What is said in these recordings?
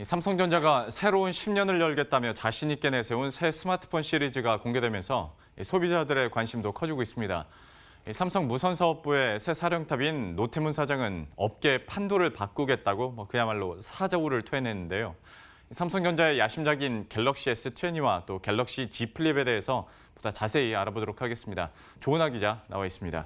삼성전자가 새로운 10년을 열겠다며 자신 있게 내세운 새 스마트폰 시리즈가 공개되면서 소비자들의 관심도 커지고 있습니다. 삼성 무선사업부의 새 사령탑인 노태문 사장은 업계 판도를 바꾸겠다고 그야말로 사자우를 토해냈는데요. 삼성전자의 야심작인 갤럭시 S20와 또 갤럭시 Z 플립에 대해서 보다 자세히 알아보도록 하겠습니다. 조은하 기자 나와 있습니다.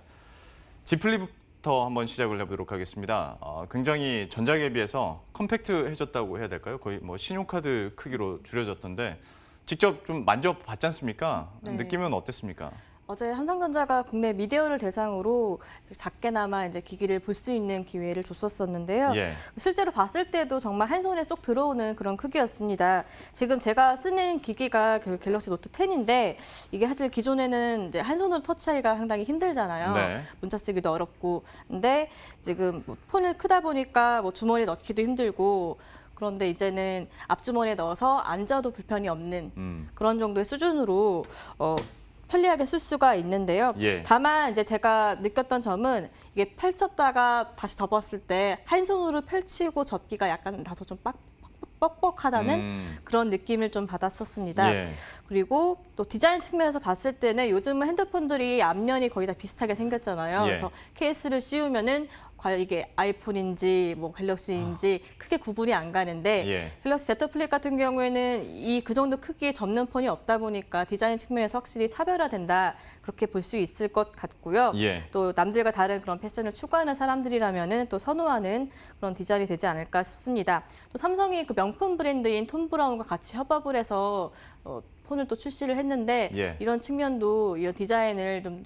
Z 플립부터 한번 시작을 해보도록 하겠습니다. 굉장히 전작에 비해서 컴팩트해졌다고 해야 될까요? 거의 신용카드 크기로 줄여졌던데 직접 좀 만져봤지 않습니까? 네. 느낌은 어땠습니까? 어제 삼성전자가 국내 미디어를 대상으로 작게나마 이제 기기를 볼 수 있는 기회를 줬었는데요. 예. 실제로 봤을 때도 정말 한 손에 쏙 들어오는 그런 크기였습니다. 지금 제가 쓰는 기기가 갤럭시 노트 10인데 이게 사실 기존에는 이제 한 손으로 터치하기가 상당히 힘들잖아요. 네. 문자 쓰기도 어렵고. 근데 지금 폰을 크다 보니까 주머니에 넣기도 힘들고 그런데 이제는 앞주머니에 넣어서 앉아도 불편이 없는 그런 정도의 수준으로 편리하게 쓸 수가 있는데요. 예. 다만 이제 제가 느꼈던 점은 이게 펼쳤다가 다시 접었을 때 한 손으로 펼치고 접기가 약간 나도 좀 뻑뻑하다는 그런 느낌을 좀 받았었습니다. 예. 그리고 또 디자인 측면에서 봤을 때는 요즘은 핸드폰들이 앞면이 거의 다 비슷하게 생겼잖아요. 예. 그래서 케이스를 씌우면은 과연 이게 아이폰인지 갤럭시인지 크게 구분이 안 가는데 예. 갤럭시 Z 플립 같은 경우에는 그 정도 크기의 접는 폰이 없다 보니까 디자인 측면에서 확실히 차별화된다 그렇게 볼 수 있을 것 같고요. 예. 또 남들과 다른 그런 패션을 추구하는 사람들이라면은 또 선호하는 그런 디자인이 되지 않을까 싶습니다. 또 삼성이 그 명품 브랜드인 톰 브라운과 같이 협업을 해서 폰을 또 출시를 했는데 예. 이런 측면도 이런 디자인을 좀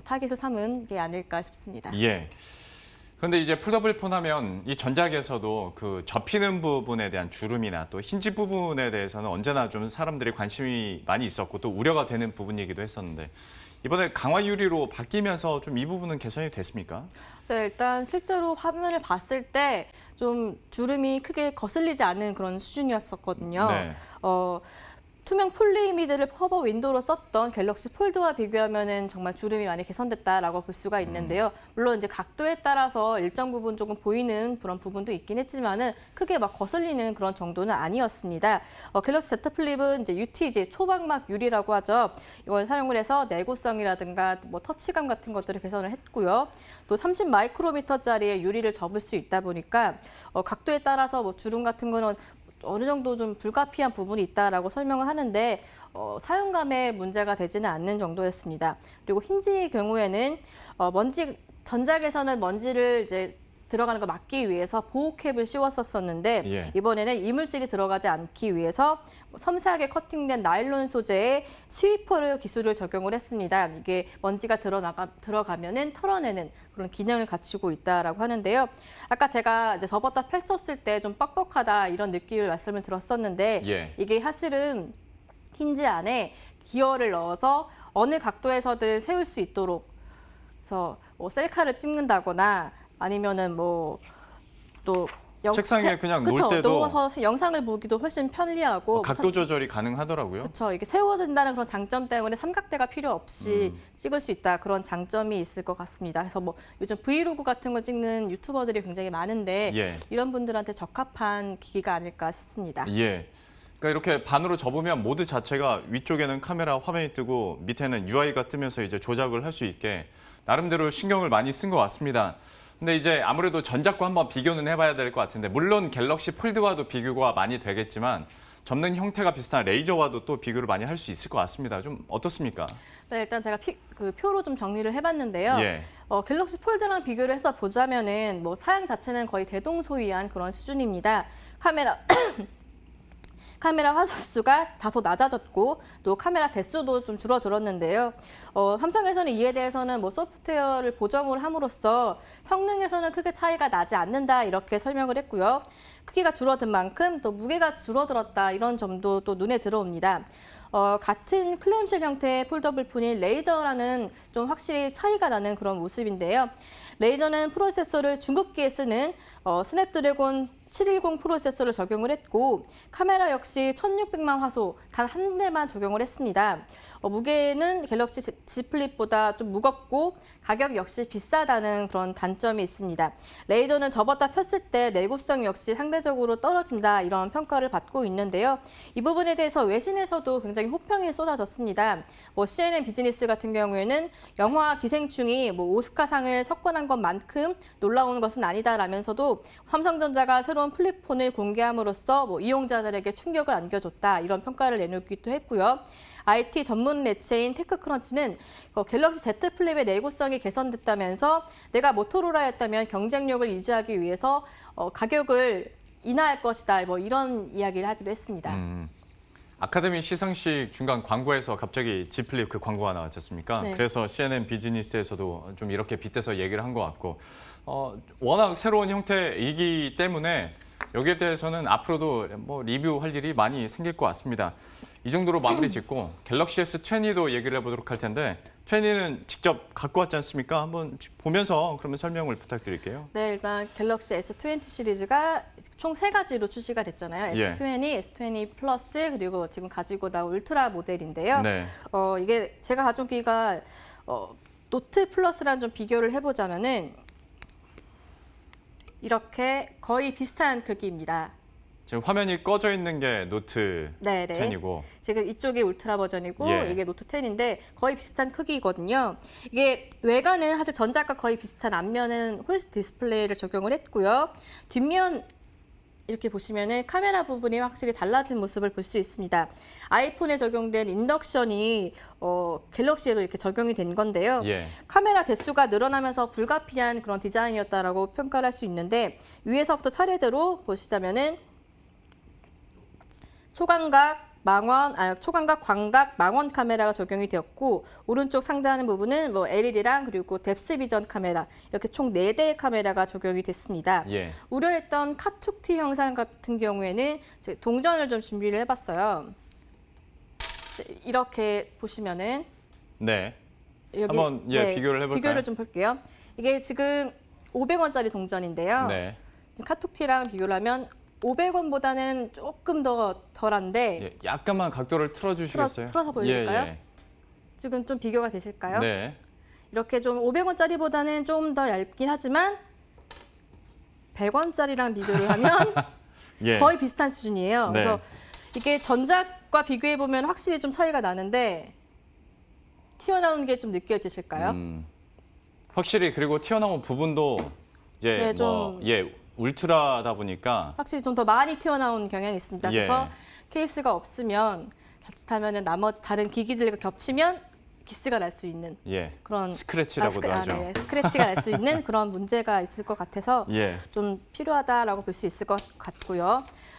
타깃을 삼은 게 아닐까 싶습니다. 예. 그런데 이제 폴더블 폰 하면 이 전작에서도 그 접히는 부분에 대한 주름이나 또 힌지 부분에 대해서는 언제나 좀 사람들이 관심이 많이 있었고 또 우려가 되는 부분이기도 했었는데 이번에 강화 유리로 바뀌면서 좀 이 부분은 개선이 됐습니까? 네, 일단 실제로 화면을 봤을 때 좀 주름이 크게 거슬리지 않은 그런 수준이었었거든요. 네. 투명 폴리미드를 커버 윈도우로 썼던 갤럭시 폴드와 비교하면은 정말 주름이 많이 개선됐다라고 볼 수가 있는데요. 물론 이제 각도에 따라서 일정 부분 조금 보이는 그런 부분도 있긴 했지만은 크게 거슬리는 그런 정도는 아니었습니다. 갤럭시 Z 플립은 이제 UTG 초박막 유리라고 하죠. 이걸 사용을 해서 내구성이라든가 터치감 같은 것들을 개선을 했고요. 또 30 마이크로미터짜리의 유리를 접을 수 있다 보니까 각도에 따라서 주름 같은 거는 어느 정도 좀 불가피한 부분이 있다라고 설명을 하는데 사용감에 문제가 되지는 않는 정도였습니다. 그리고 힌지의 경우에는 전작에서는 먼지를 이제 들어가는 걸 막기 위해서 보호캡을 씌웠었는데 예. 이번에는 이물질이 들어가지 않기 위해서 섬세하게 커팅된 나일론 소재의 스위퍼 기술을 적용을 했습니다. 이게 먼지가 들어가면은 털어내는 그런 기능을 갖추고 있다라고 하는데요. 아까 제가 이제 접었다 펼쳤을 때 좀 뻑뻑하다 이런 느낌을 말씀을 드렸었는데 예. 이게 사실은 힌지 안에 기어를 넣어서 어느 각도에서든 세울 수 있도록 그래서 셀카를 찍는다거나 아니면은 또 책상에 그냥 놓을 그쵸, 때도 누워서 영상을 보기도 훨씬 편리하고 각도 조절이 가능하더라고요. 그렇죠. 이게 세워진다는 그런 장점 때문에 삼각대가 필요 없이 찍을 수 있다 그런 장점이 있을 것 같습니다. 그래서 요즘 브이로그 같은 거 찍는 유튜버들이 굉장히 많은데 예. 이런 분들한테 적합한 기기가 아닐까 싶습니다. 예. 그러니까 이렇게 반으로 접으면 모드 자체가 위쪽에는 카메라 화면이 뜨고 밑에는 UI가 뜨면서 이제 조작을 할 수 있게 나름대로 신경을 많이 쓴 것 같습니다. 근데 이제 아무래도 전작과 한번 비교는 해봐야 될 것 같은데 물론 갤럭시 폴드와도 비교가 많이 되겠지만 접는 형태가 비슷한 레이저와도 또 비교를 많이 할 수 있을 것 같습니다. 좀 어떻습니까? 네, 일단 제가 표로 좀 정리를 해봤는데요. 예. 갤럭시 폴드랑 비교를 해서 보자면은 사양 자체는 거의 대동소이한 그런 수준입니다. 카메라 화소수가 다소 낮아졌고 또 카메라 대수도 좀 줄어들었는데요. 삼성에서는 이에 대해서는 소프트웨어를 보정을 함으로써 성능에서는 크게 차이가 나지 않는다 이렇게 설명을 했고요. 크기가 줄어든 만큼 또 무게가 줄어들었다 이런 점도 또 눈에 들어옵니다. 같은 클램쉘 형태의 폴더블 폰인 레이저라는 좀 확실히 차이가 나는 그런 모습인데요. 레이저는 프로세서를 중급기에 쓰는 스냅드래곤 710 프로세서를 적용을 했고 카메라 역시 1600만 화소 단 한 대만 적용을 했습니다. 무게는 갤럭시 Z 플립보다 좀 무겁고 가격 역시 비싸다는 그런 단점이 있습니다. 레이저는 접었다 폈을 때 내구성 역시 상대적으로 떨어진다 이런 평가를 받고 있는데요. 이 부분에 대해서 외신에서도 굉장히 호평이 쏟아졌습니다. CNN 비즈니스 같은 경우에는 영화 기생충이 오스카상을 석권한 것만큼 놀라운 것은 아니다라면서도 삼성전자가 새로운 플립폰을 공개함으로써 이용자들에게 충격을 안겨줬다 이런 평가를 내놓기도 했고요. IT 전문 매체인 테크크런치는 갤럭시 Z 플립의 내구성이 개선됐다면서 내가 모토로라였다면 경쟁력을 유지하기 위해서 가격을 인하할 것이다 이런 이야기를 하기도 했습니다. 아카데미 시상식 중간 광고에서 갑자기 Z 플립 그 광고가 나왔지 않습니까? 네. 그래서 CNN 비즈니스에서도 좀 이렇게 빗대서 얘기를 한 것 같고 워낙 새로운 형태이기 때문에 여기에 대해서는 앞으로도 리뷰할 일이 많이 생길 것 같습니다. 이 정도로 마무리 짓고 갤럭시 S20도 얘기를 해보도록 할 텐데 20는 직접 갖고 왔지 않습니까? 한번 보면서 그러면 설명을 부탁드릴게요. 네, 일단 갤럭시 S20 시리즈가 총 3가지로 출시가 됐잖아요. 예. S20, S20 플러스 그리고 지금 가지고 나온 울트라 모델인데요. 네. 이게 제가 가져오기가 노트 플러스랑 좀 비교를 해보자면은 이렇게 거의 비슷한 크기입니다. 지금 화면이 꺼져 있는 게 노트 네네. 10이고 지금 이쪽이 울트라 버전이고 예. 이게 노트 10인데 거의 비슷한 크기거든요. 이게 외관은 사실 전작과 거의 비슷한 앞면은 홀스 디스플레이를 적용을 했고요. 뒷면 이렇게 보시면은 카메라 부분이 확실히 달라진 모습을 볼 수 있습니다. 아이폰에 적용된 인덕션이 갤럭시에도 이렇게 적용이 된 건데요. 예. 카메라 대수가 늘어나면서 불가피한 그런 디자인이었다라고 평가를 할 수 있는데 위에서부터 차례대로 보시자면은 초광각, 광각, 망원 카메라가 적용이 되었고 오른쪽 상단하는 부분은 LED랑 그리고 뎁스 비전 카메라 이렇게 총 4대의 카메라가 적용이 됐습니다. 예. 우려했던 카툭티 형상 같은 경우에는 동전을 좀 준비를 해봤어요. 이렇게 보시면은 네. 여기 한번 비교를 해볼까요? 비교를 좀 볼게요. 이게 지금 500원짜리 동전인데요. 네. 지금 카툭티랑 비교를 하면 500원보다는 조금 더 덜한데 예, 약간만 각도를 틀어주시겠어요? 틀어서 보여드릴까요? 예. 지금 좀 비교가 되실까요? 네. 이렇게 좀 500원짜리보다는 좀 더 얇긴 하지만 100원짜리랑 비교를 하면 예. 거의 비슷한 수준이에요. 네. 그래서 이게 전작과 비교해 보면 확실히 좀 차이가 나는데 튀어나오는 게 좀 느껴지실까요? 확실히 그리고 튀어나온 부분도 이제 네, 좀 울트라다 보니까 확실히 좀 더 많이 튀어나온 경향이 있습니다. 예. 그래서 케이스가 없으면 자칫하면 나머지 다른 기기들과 겹치면 기스가 날 수 있는 그런 스크래치라고도 하죠. 네, 스크래치가 날 수 있는 그런 문제가 있을 것 같아서 예. 좀 필요하다라고 볼 수 있을 것 같고요.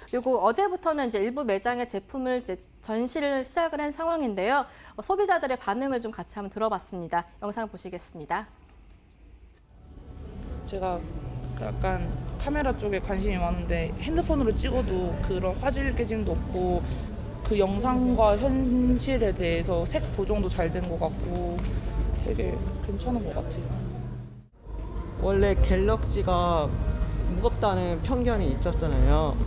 그리고 어제부터는 이제 일부 매장의 제품을 이제 전시를 시작을 한 상황인데요. 소비자들의 반응을 좀 같이 한번 들어봤습니다. 영상 보시겠습니다. 제가 약간 카메라 쪽에 관심이 많은데 핸드폰으로 찍어도 그런 화질 깨짐도 없고 그 영상과 현실에 대해서 색 보정도 잘 된 것 같고 되게 괜찮은 것 같아요. 원래 갤럭시가 무겁다는 편견이 있었잖아요.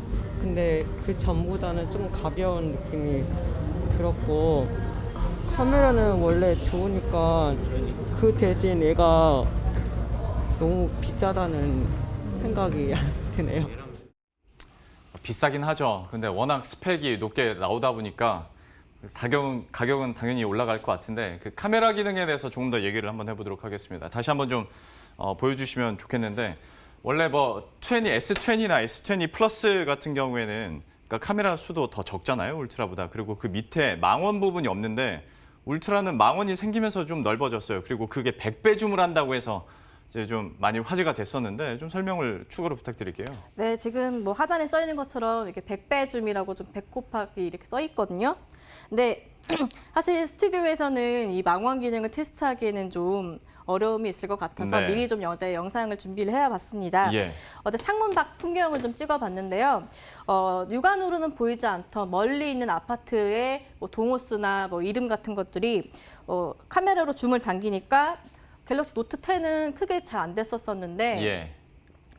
근데 그 전보다는 좀 가벼운 느낌이 들었고 카메라는 원래 좋으니까 그 대신 얘가 너무 비싸다는 생각이 드네요. 비싸긴 하죠. 근데 워낙 스펙이 높게 나오다 보니까 가격은 당연히 올라갈 것 같은데 그 카메라 기능에 대해서 조금 더 얘기를 한번 해보도록 하겠습니다. 다시 한번 좀 보여주시면 좋겠는데 원래 S20나 S20 플러스 같은 경우에는 그러니까 카메라 수도 더 적잖아요, 울트라보다. 그리고 그 밑에 망원 부분이 없는데 울트라는 망원이 생기면서 좀 넓어졌어요. 그리고 그게 100배 줌을 한다고 해서 이제 좀 많이 화제가 됐었는데 좀 설명을 추가로 부탁드릴게요. 네, 지금 하단에 써 있는 것처럼 이렇게 100배 줌이라고 좀 100 곱하기 이렇게 써 있거든요. 근데 사실 스튜디오에서는 이 망원 기능을 테스트하기에는 좀 어려움이 있을 것 같아서 네. 미리 좀 어제 영상을 준비를 해봤습니다. 예. 어제 창문 밖 풍경을 좀 찍어봤는데요. 육안으로는 보이지 않던 멀리 있는 아파트의 동호수나 이름 같은 것들이 카메라로 줌을 당기니까 갤럭시 노트 10은 크게 잘 안 됐었는데 예.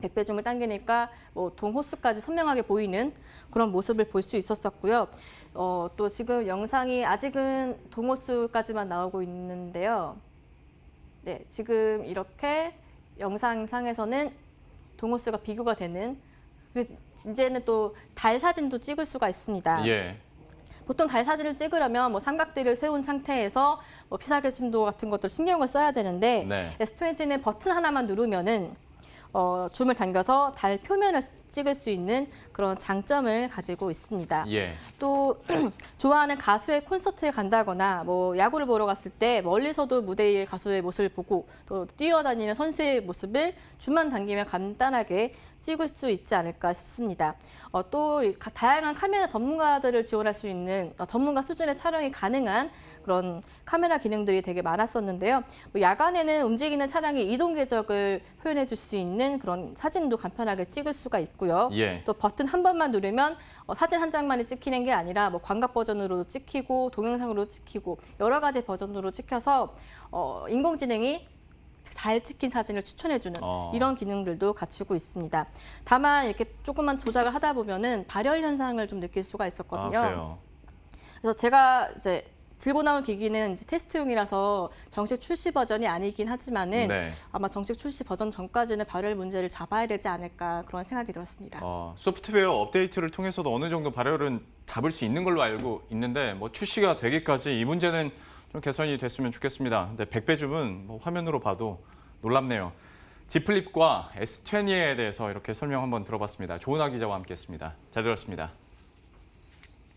백배줌을 당기니까 뭐 동호수까지 선명하게 보이는 그런 모습을 볼 수 있었었고요. 또 지금 영상이 아직은 동호수까지만 나오고 있는데요. 네, 지금 이렇게 영상상에서는 동호수가 비교가 되는, 그래서 이제는 또 달 사진도 찍을 수가 있습니다. 예. 보통 달 사진을 찍으려면 뭐 삼각대를 세운 상태에서 뭐 피사계 심도 같은 것들 신경을 써야 되는데 네. S20는 버튼 하나만 누르면은 줌을 당겨서 달 표면을 찍을 수 있는 그런 장점을 가지고 있습니다. 예. 또 좋아하는 가수의 콘서트에 간다거나 뭐 야구를 보러 갔을 때 멀리서도 무대의 가수의 모습을 보고 또 뛰어다니는 선수의 모습을 줌만 당기면 간단하게 찍을 수 있지 않을까 싶습니다. 또 다양한 카메라 전문가들을 지원할 수 있는 전문가 수준의 촬영이 가능한 그런 카메라 기능들이 되게 많았었는데요. 뭐 야간에는 움직이는 차량의 이동 궤적을 표현해 줄 수 있는 그런 사진도 간편하게 찍을 수가 있고요. 예. 또 버튼 한 번만 누르면 사진 한 장만이 찍히는 게 아니라 뭐 광각 버전으로 찍히고 동영상으로 찍히고 여러 가지 버전으로 찍혀서 인공지능이 잘 찍힌 사진을 추천해주는 이런 기능들도 갖추고 있습니다. 다만 이렇게 조금만 조작을 하다 보면은 발열 현상을 좀 느낄 수가 있었거든요. 그래요. 그래서 제가 이제 들고 나온 기기는 이제 테스트용이라서 정식 출시 버전이 아니긴 하지만은 네. 아마 정식 출시 버전 전까지는 발열 문제를 잡아야 되지 않을까 그런 생각이 들었습니다. 소프트웨어 업데이트를 통해서도 어느 정도 발열은 잡을 수 있는 걸로 알고 있는데 뭐 출시가 되기까지 이 문제는 좀 개선이 됐으면 좋겠습니다. 근데 백배줌은 뭐 화면으로 봐도 놀랍네요. Z 플립과 S20에 대해서 이렇게 설명 한번 들어봤습니다. 조은하 기자와 함께했습니다. 잘 들었습니다.